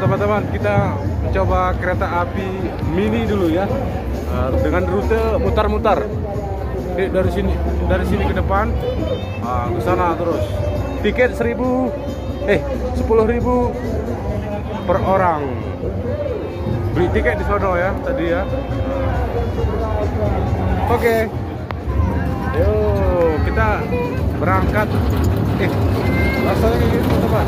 teman-teman, kita coba kereta api mini dulu ya, dengan rute mutar-mutar. Dari sini ke depan, ke sana terus. Tiket 10.000 per orang. Beli tiket di sono ya tadi ya. Oke. Yuk, kita berangkat. Rasanya kayak gitu, teman.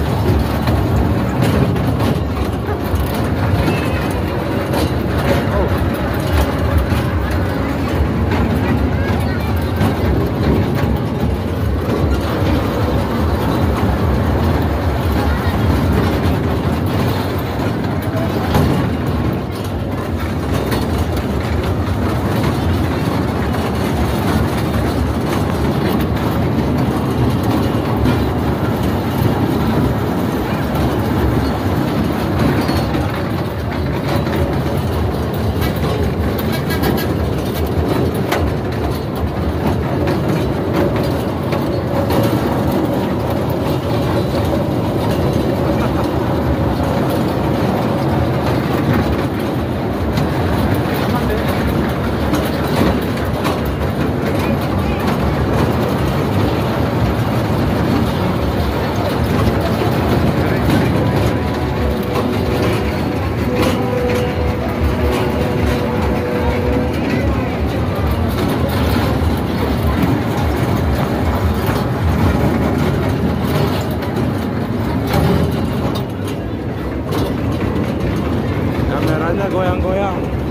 Kameranya goyang-goyang.